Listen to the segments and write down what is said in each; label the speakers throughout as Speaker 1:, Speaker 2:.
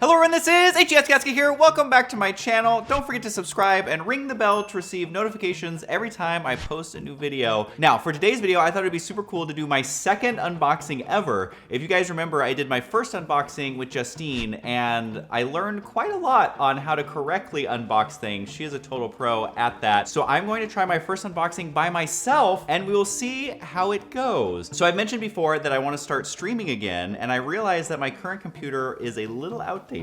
Speaker 1: Hello everyone, this is Husky here. Welcome back to my channel. Don't forget to subscribe and ring the bell to receive notifications every time I post a new video. Now, for today's video, I thought it'd be super cool to do my second unboxing ever. If you guys remember, I did my first unboxing with Justine, and I learned quite a lot on how to correctly unbox things. She is a total pro at that. So I'm going to try my first unboxing by myself, and we will see how it goes. So I've mentioned before that I want to start streaming again, and I realized that my current computer is a little outdated.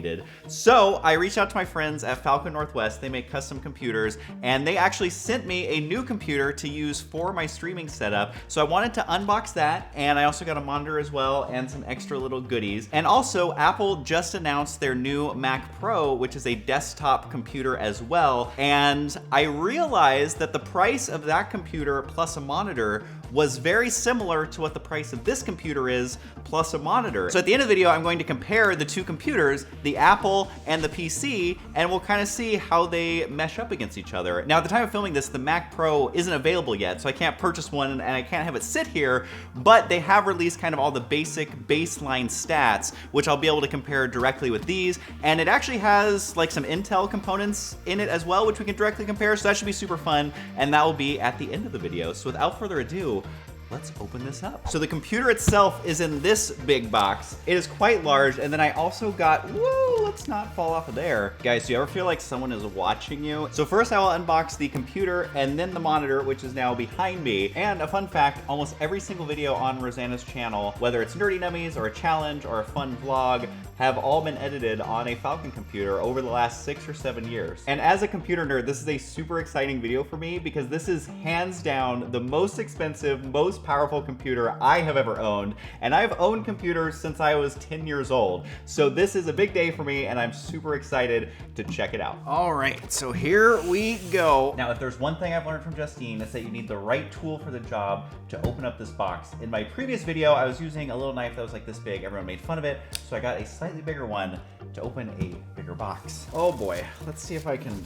Speaker 1: So I reached out to my friends at Falcon Northwest. They make custom computers, and they actually sent me a new computer to use for my streaming setup. So I wanted to unbox that, and I also got a monitor as well and some extra little goodies. And also, Apple just announced their new Mac Pro, which is a desktop computer as well. And I realized that the price of that computer plus a monitor was very similar to what the price of this computer is plus a monitor. So at the end of the video, I'm going to compare the two computers, the Apple and the PC, and we'll kind of see how they mesh up against each other. Now, at the time of filming this, the Mac Pro isn't available yet, so I can't purchase one and I can't have it sit here, but they have released kind of all the basic baseline stats, which I'll be able to compare directly with these. And it actually has like some Intel components in it as well, which we can directly compare, so that should be super fun, and that will be at the end of the video. So without further ado, let's open this up. So the computer itself is in this big box. It is quite large, and then I also got, whoa, let's not fall off of there. Guys, do you ever feel like someone is watching you? So first I will unbox the computer and then the monitor, which is now behind me. And a fun fact, almost every single video on Rosanna's channel, whether it's Nerdy Nummies or a challenge or a fun vlog, have all been edited on a Falcon computer over the last 6 or 7 years. And as a computer nerd, this is a super exciting video for me because this is hands down the most expensive, most powerful computer I have ever owned, and I've owned computers since I was 10 years old. So this is a big day for me, and I'm super excited to check it out. All right, so here we go. Now, if there's one thing I've learned from Justine, it's that you need the right tool for the job to open up this box. In my previous video, I was using a little knife that was like this big. Everyone made fun of it, so I got a slightly bigger one to open a bigger box. Oh boy, let's see if I can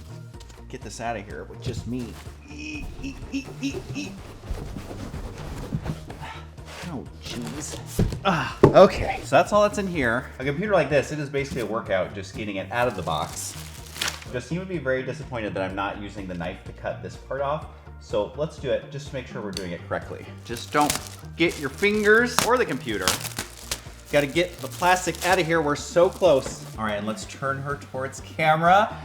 Speaker 1: get this out of here with just me. Oh, jeez. Okay, so that's all that's in here. A computer like this, it is basically a workout just getting it out of the box. Justine would be very disappointed that I'm not using the knife to cut this part off. So let's do it just to make sure we're doing it correctly. Just don't get your fingers or the computer. Got to get the plastic out of here. We're so close. All right, and let's turn her towards camera.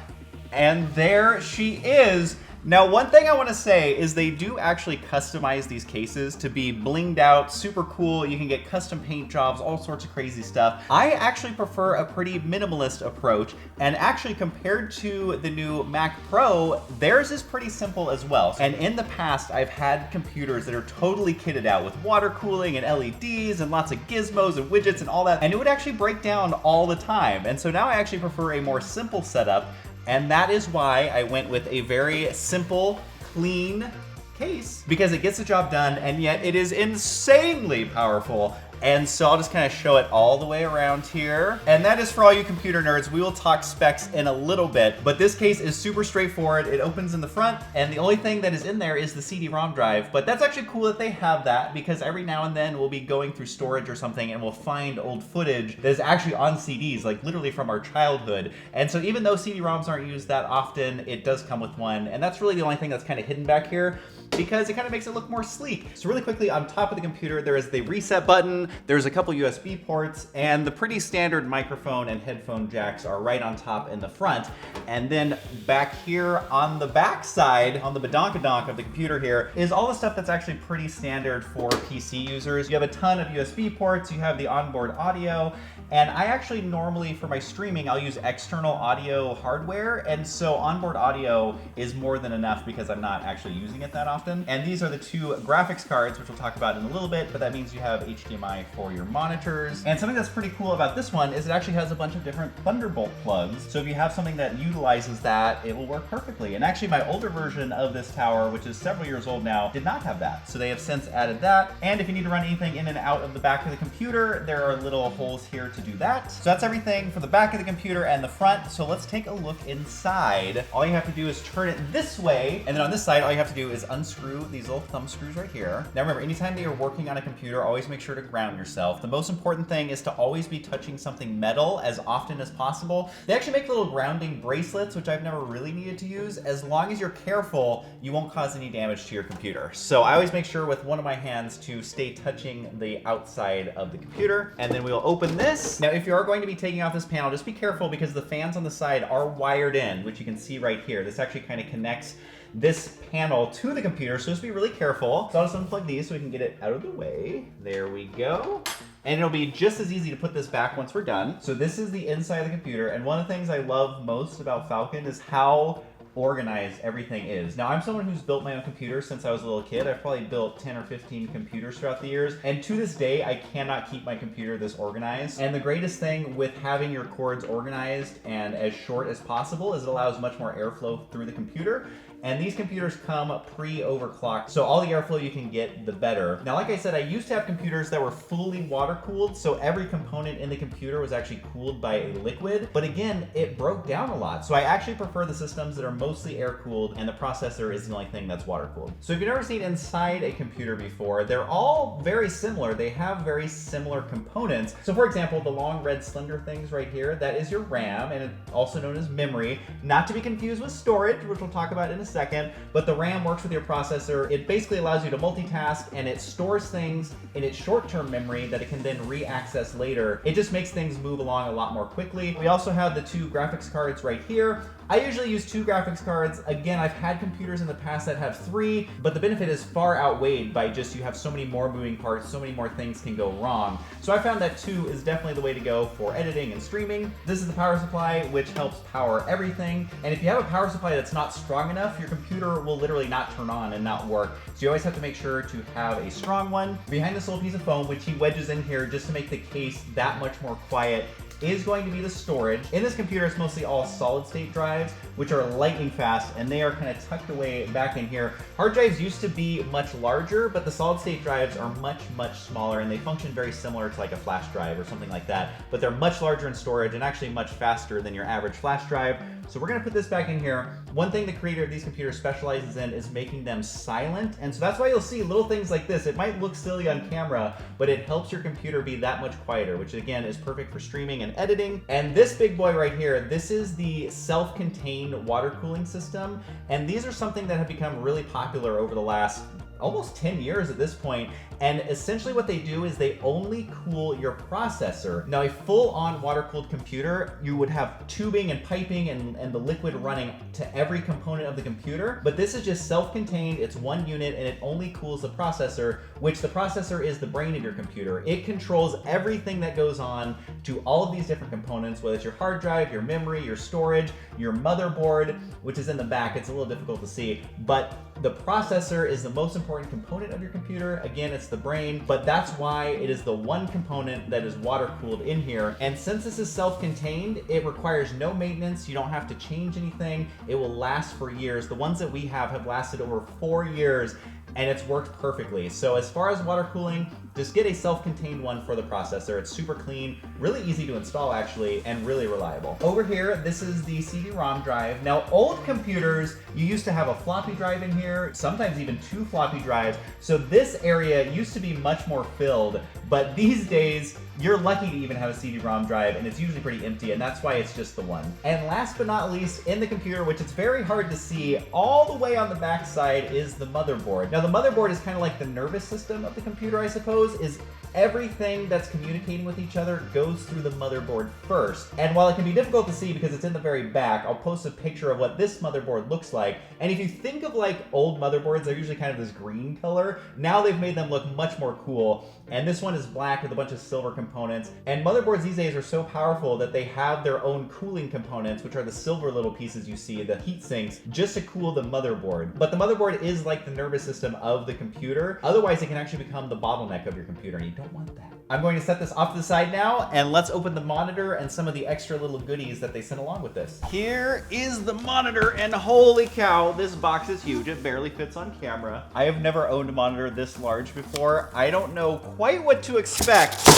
Speaker 1: And there she is. Now, one thing I want to say is they do actually customize these cases to be blinged out, super cool. You can get custom paint jobs, all sorts of crazy stuff. I actually prefer a pretty minimalist approach, and actually compared to the new Mac Pro, theirs is pretty simple as well. And in the past, I've had computers that are totally kitted out with water cooling and LEDs and lots of gizmos and widgets and all that, and it would actually break down all the time. And so now I actually prefer a more simple setup. And that is why I went with a very simple, clean case, because it gets the job done, and yet it is insanely powerful. And so I'll just kind of show it all the way around here. And that is for all you computer nerds. We will talk specs in a little bit, but this case is super straightforward. It opens in the front, and the only thing that is in there is the CD-ROM drive. But that's actually cool that they have that, because every now and then we'll be going through storage or something and we'll find old footage that is actually on CDs, like literally from our childhood. And so even though CD-ROMs aren't used that often, it does come with one. And that's really the only thing that's kind of hidden back here, because it kind of makes it look more sleek. So really quickly, on top of the computer, there is the reset button, there's a couple USB ports, and the pretty standard microphone and headphone jacks are right on top in the front. And then back here on the back side, on the badonkadonk of the computer here, is all the stuff that's actually pretty standard for PC users. You have a ton of USB ports, you have the onboard audio, and I actually normally, for my streaming, I'll use external audio hardware, and so onboard audio is more than enough because I'm not actually using it that often. And these are the two graphics cards, which we'll talk about in a little bit, but that means you have HDMI for your monitors. And something that's pretty cool about this one is it actually has a bunch of different Thunderbolt plugs. So if you have something that utilizes that, it will work perfectly. And actually my older version of this tower, which is several years old now, did not have that. So they have since added that. And if you need to run anything in and out of the back of the computer, there are little holes here to do that. So that's everything for the back of the computer and the front. So let's take a look inside. All you have to do is turn it this way, and then on this side, all you have to do is unscrew unscrew these little thumb screws right here. Now remember, anytime that you're working on a computer, always make sure to ground yourself. The most important thing is to always be touching something metal as often as possible. They actually make little grounding bracelets, which I've never really needed to use. As long as you're careful, you won't cause any damage to your computer. So I always make sure with one of my hands to stay touching the outside of the computer. And then we'll open this. Now, if you are going to be taking off this panel, just be careful because the fans on the side are wired in, which you can see right here. This actually kind of connects this panel to the computer, so just be really careful. So I'll just unplug these so we can get it out of the way. There we go. And it'll be just as easy to put this back once we're done. So this is the inside of the computer, and one of the things I love most about Falcon is how organized everything is. Now, I'm someone who's built my own computer since I was a little kid. I've probably built 10 or 15 computers throughout the years, and to this day, I cannot keep my computer this organized. And the greatest thing with having your cords organized and as short as possible is it allows much more airflow through the computer. And these computers come pre-overclocked, so all the airflow you can get, the better. Now, like I said, I used to have computers that were fully water-cooled, so every component in the computer was actually cooled by a liquid. But again, it broke down a lot. So I actually prefer the systems that are mostly air-cooled, and the processor is the only thing that's water-cooled. So if you've never seen inside a computer before, they're all very similar. They have very similar components. So for example, the long red slender things right here, that is your RAM, and it's also known as memory. Not to be confused with storage, which we'll talk about in a second, but the RAM works with your processor. It basically allows you to multitask, and it stores things in its short-term memory that it can then re-access later. It just makes things move along a lot more quickly. We also have the 2 graphics cards right here. I usually use 2 graphics cards. Again, I've had computers in the past that have 3, but the benefit is far outweighed by just you have so many more moving parts, so many more things can go wrong. So I found that 2 is definitely the way to go for editing and streaming. This is the power supply, which helps power everything. And if you have a power supply that's not strong enough, your computer will literally not turn on and not work. So you always have to make sure to have a strong one. Behind this little piece of foam, which he wedges in here just to make the case that much more quiet, is going to be the storage. In this computer, it's mostly all solid state drives, which are lightning fast, and they are kind of tucked away back in here. Hard drives used to be much larger, but the solid state drives are much, much smaller, and they function very similar to like a flash drive or something like that, but they're much larger in storage and actually much faster than your average flash drive. So we're gonna put this back in here. One thing the creator of these computers specializes in is making them silent, and so that's why you'll see little things like this. It might look silly on camera, but it helps your computer be that much quieter, which again is perfect for streaming and editing. And this big boy right here, this is the self-contained water cooling system, and these are something that have become really popular over the last almost 10 years at this point. And essentially what they do is they only cool your processor. Now, a full-on water-cooled computer, you would have tubing and piping and the liquid running to every component of the computer. But this is just self-contained, it's one unit, and it only cools the processor, which the processor is the brain of your computer. It controls everything that goes on to all of these different components, whether it's your hard drive, your memory, your storage, your motherboard, which is in the back. It's a little difficult to see, but the processor is the most important component of your computer. Again, it's the brain, but that's why it is the one component that is water cooled in here. And since this is self-contained, it requires no maintenance. You don't have to change anything. It will last for years. The ones that we have lasted over 4 years, and it's worked perfectly. So as far as water cooling, just get a self-contained one for the processor. It's super clean, really easy to install actually, and really reliable. Over here, this is the CD-ROM drive. Now, old computers, you used to have a floppy drive in here, sometimes even 2 floppy drives. So this area used to be much more filled, but these days, you're lucky to even have a CD-ROM drive, and it's usually pretty empty, and that's why it's just the one. And last but not least, in the computer, which it's very hard to see, all the way on the back side is the motherboard. Now, the motherboard is kind of like the nervous system of the computer, I suppose, is everything that's communicating with each other goes through the motherboard first. And while it can be difficult to see because it's in the very back, I'll post a picture of what this motherboard looks like. And if you think of like old motherboards, they're usually kind of this green color. Now they've made them look much more cool. And this one is black with a bunch of silver components. And motherboards these days are so powerful that they have their own cooling components, which are the silver little pieces you see, the heat sinks, just to cool the motherboard. But the motherboard is like the nervous system of the computer. Otherwise, it can actually become the bottleneck of your computer, and you don't want that. I'm going to set this off to the side now, and let's open the monitor and some of the extra little goodies that they sent along with this. Here is the monitor, and holy cow, this box is huge. It barely fits on camera. I have never owned a monitor this large before. I don't know quite what to expect.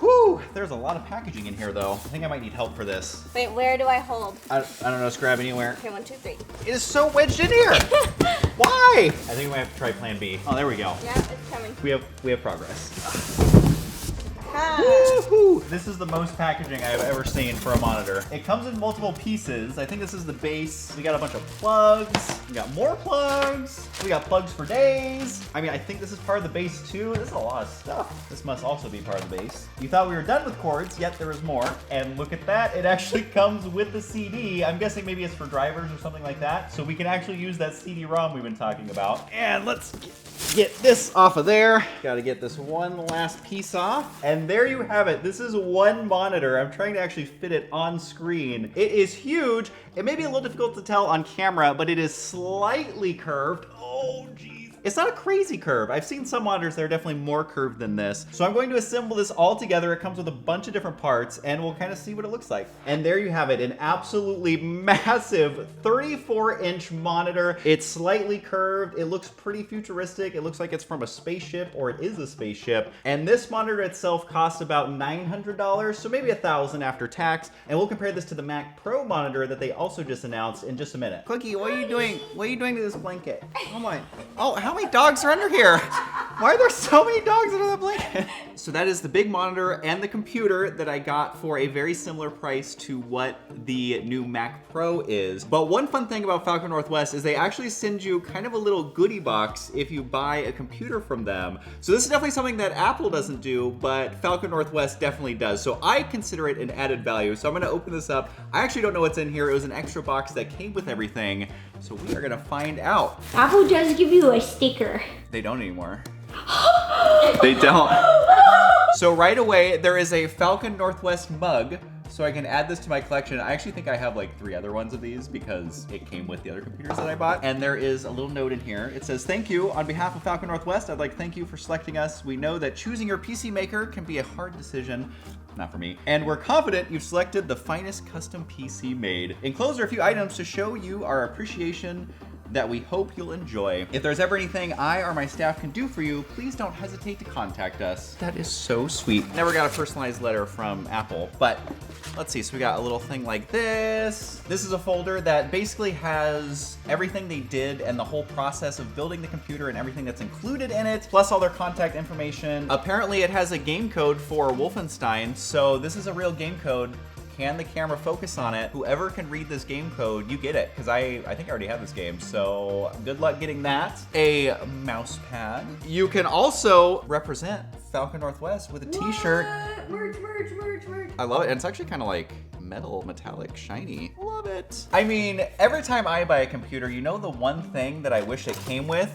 Speaker 1: Whew. Woo! There's a lot of packaging in here, though. I think I might need help for this.
Speaker 2: Wait, where do I hold?
Speaker 1: I don't know, just grab anywhere.
Speaker 2: Okay, 1, 2, 3.
Speaker 1: It is so wedged in here! Why? I think we might have to try plan B. Oh, there we go.
Speaker 2: Yeah, it's coming.
Speaker 1: We have progress.
Speaker 2: Ah.
Speaker 1: Woohoo! This is the most packaging I've ever seen for a monitor. It comes in multiple pieces. I think this is the base. We got a bunch of plugs. We got more plugs. We got plugs for days. I mean, I think this is part of the base too. This is a lot of stuff. This must also be part of the base. You thought we were done with cords, yet there is more. And look at that. It actually comes with the CD. I'm guessing maybe it's for drivers or something like that. So we can actually use that CD-ROM we've been talking about. And let's get this off of there. Got to get this one last piece off. And there you have it. This is one monitor. I'm trying to actually fit it on screen. It is huge. It may be a little difficult to tell on camera, but it is slightly curved. Oh, geez. It's not a crazy curve. I've seen some monitors that are definitely more curved than this. So I'm going to assemble this all together. It comes with a bunch of different parts, and we'll kind of see what it looks like. And there you have it, an absolutely massive 34-inch monitor. It's slightly curved. It looks pretty futuristic. It looks like it's from a spaceship, or it is a spaceship. And this monitor itself costs about $900, so maybe $1,000 after tax. And we'll compare this to the Mac Pro monitor that they also just announced in just a minute. Cookie, what are you doing? What are you doing to this blanket? Oh my. Oh, how many dogs are under here? Why are there so many dogs under the blanket? So that is the big monitor and the computer that I got for a very similar price to what the new Mac Pro is. But one fun thing about Falcon Northwest is they actually send you kind of a little goodie box if you buy a computer from them. So this is definitely something that Apple doesn't do, but Falcon Northwest definitely does. So I consider it an added value. So I'm gonna open this up. I actually don't know what's in here. It was an extra box that came with everything. So we are gonna find out.
Speaker 3: Apple does give you a sticker.
Speaker 1: They don't anymore. They don't. So right away, there is a Falcon Northwest mug. So I can add this to my collection. I actually think I have like 3 other ones of these because it came with the other computers that I bought. And there is a little note in here. It says, "Thank you. On behalf of Falcon Northwest, I'd like to thank you for selecting us. We know that choosing your PC maker can be a hard decision." Not for me. "And we're confident you've selected the finest custom PC made. Enclosed are a few items to show you our appreciation that we hope you'll enjoy. If there's ever anything I or my staff can do for you, please don't hesitate to contact us." That is so sweet. Never got a personalized letter from Apple, but let's see. So we got a little thing like this. This is a folder that basically has everything they did and the whole process of building the computer and everything that's included in it, plus all their contact information. Apparently it has a game code for Wolfenstein, so this is a real game code. Can the camera focus on it? Whoever can read this game code, you get it, because I think I already have this game, so good luck getting that. A mouse pad. You can also represent Falcon Northwest with a t-shirt.
Speaker 3: Merch.
Speaker 1: I love it, and it's actually kind of like metal, metallic, shiny. Love it. I mean, every time I buy a computer, you know the one thing that I wish it came with?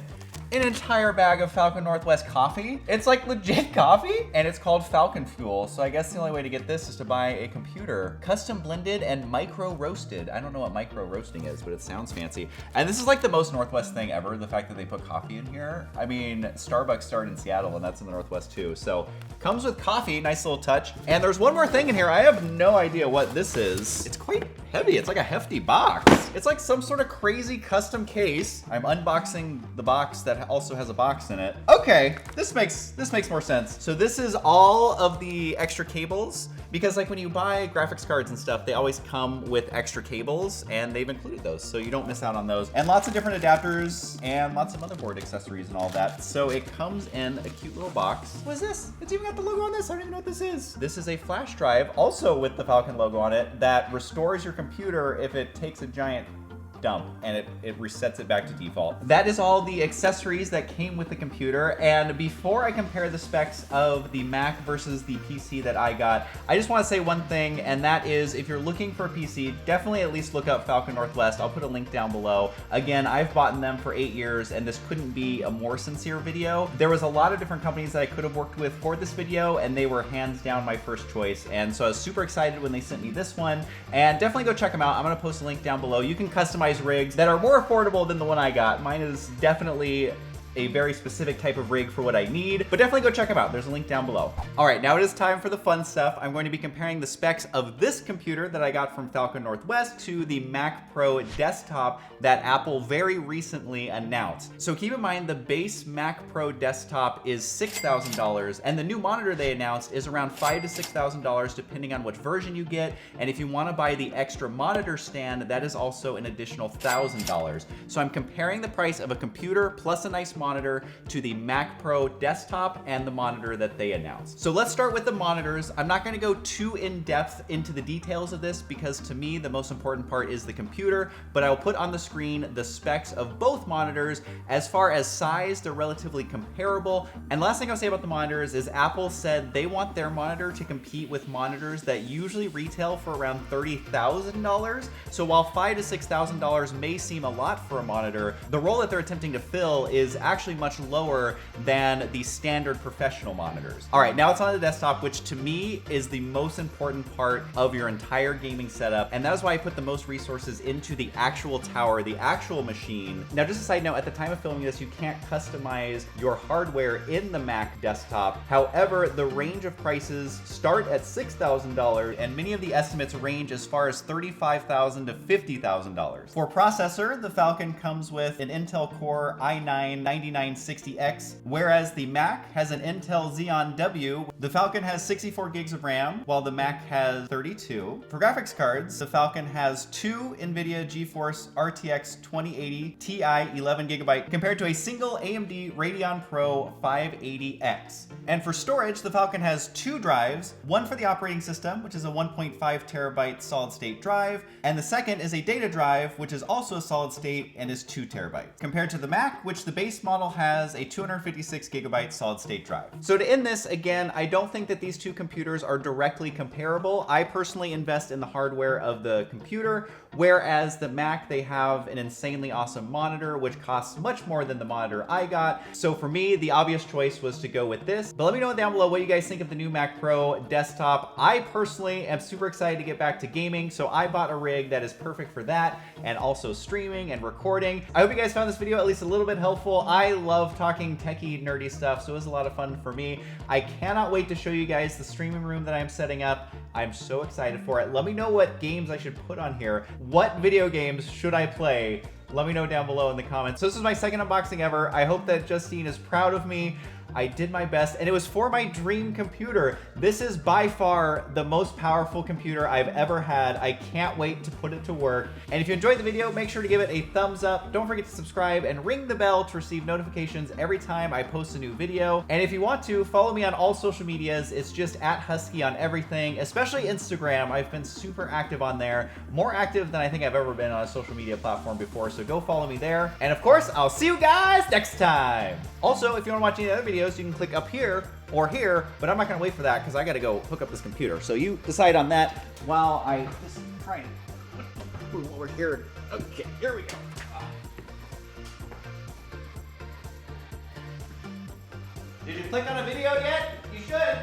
Speaker 1: An entire bag of Falcon Northwest coffee. It's like legit coffee, and it's called Falcon Fuel. So I guess the only way to get this is to buy a computer. Custom blended and micro roasted. I don't know what micro roasting is, but it sounds fancy. And this is like the most Northwest thing ever, the fact that they put coffee in here. I mean, Starbucks started in Seattle, and that's in the Northwest too. So comes with coffee, nice little touch. And there's one more thing in here. I have no idea what this is. It's quite heavy. It's like a hefty box. It's like some sort of crazy custom case. I'm unboxing the box that also has a box in it. Okay, this makes more sense. So this is all of the extra cables, because like when you buy graphics cards and stuff, they always come with extra cables, and they've included those, so you don't miss out on those. And lots of different adapters and lots of motherboard accessories and all that. So it comes in a cute little box. What is this? It's even got the logo on this. I don't even know what this is. This is a flash drive, also with the Falcon logo on it, that restores your computer if it takes a giant dump, and it resets it back to default. That is all the accessories that came with the computer. And before I compare the specs of the Mac versus the PC that I got, I just want to say one thing, and that is, if you're looking for a PC, definitely at least look up Falcon Northwest. I'll put a link down below. Again, I've bought them for 8 years, and this couldn't be a more sincere video. There was a lot of different companies that I could have worked with for this video, and they were hands down my first choice. And so I was super excited when they sent me this one, and definitely go check them out. I'm gonna post a link down below. You can customize rigs that are more affordable than the one I got. Mine is definitely a very specific type of rig for what I need, but definitely go check them out. There's a link down below. All right, now it is time for the fun stuff. I'm going to be comparing the specs of this computer that I got from Falcon Northwest to the Mac Pro desktop that Apple very recently announced. So keep in mind the base Mac Pro desktop is $6,000, and the new monitor they announced is around $5,000 to $6,000 depending on which version you get. And if you want to buy the extra monitor stand, that is also an additional $1,000. So I'm comparing the price of a computer plus a nice monitor to the Mac Pro desktop and the monitor that they announced. So let's start with the monitors. I'm not going to go too in depth into the details of this because to me the most important part is the computer, but I will put on the screen the specs of both monitors. As far as size, they're relatively comparable. And last thing I'll say about the monitors is Apple said they want their monitor to compete with monitors that usually retail for around $30,000. So while $5,000 to $6,000 may seem a lot for a monitor, the role that they're attempting to fill is actually much lower than the standard professional monitors. All right, now it's on the desktop, which to me is the most important part of your entire gaming setup. And that is why I put the most resources into the actual tower, the actual machine. Now, just a side note, at the time of filming this, you can't customize your hardware in the Mac desktop. However, the range of prices start at $6,000, and many of the estimates range as far as $35,000 to $50,000. For processor, the Falcon comes with an Intel Core i9-9960X, whereas the Mac has an Intel Xeon W. The Falcon has 64 gigs of RAM, while the Mac has 32. For graphics cards, the Falcon has two NVIDIA GeForce RTX 2080 Ti 11GB compared to a single AMD Radeon Pro 580X. And for storage, the Falcon has two drives, one for the operating system, which is a 1.5 terabyte solid state drive, and the second is a data drive, which is also a solid state and is 2 terabytes. Compared to the Mac, which the base model has a 256 gigabyte solid state drive. So to end this, again, I don't think that these two computers are directly comparable. I personally invest in the hardware of the computer, whereas the Mac, they have an insanely awesome monitor, which costs much more than the monitor I got. So for me, the obvious choice was to go with this. But let me know down below what you guys think of the new Mac Pro desktop. I personally am super excited to get back to gaming, so I bought a rig that is perfect for that, and also streaming and recording. I hope you guys found this video at least a little bit helpful. I love talking techie, nerdy stuff, so it was a lot of fun for me. I cannot wait to show you guys the streaming room that I'm setting up. I'm so excited for it. Let me know what games I should put on here. What video games should I play? Let me know down below in the comments. So this is my second unboxing ever. I hope that Justine is proud of me. I did my best, and it was for my dream computer. This is by far the most powerful computer I've ever had. I can't wait to put it to work. And if you enjoyed the video, make sure to give it a thumbs up. Don't forget to subscribe and ring the bell to receive notifications every time I post a new video. And if you want to, follow me on all social medias. It's just @Husky on everything, especially Instagram. I've been super active on there, more active than I think I've ever been on a social media platform before, so go follow me there. And of course, I'll see you guys next time. Also, if you want to watch any other videos, you can click up here or here, but I'm not going to wait for that because I got to go hook up this computer. So you decide on that while I just try and move over here. Okay, here we go. Did you click on a video yet? You should.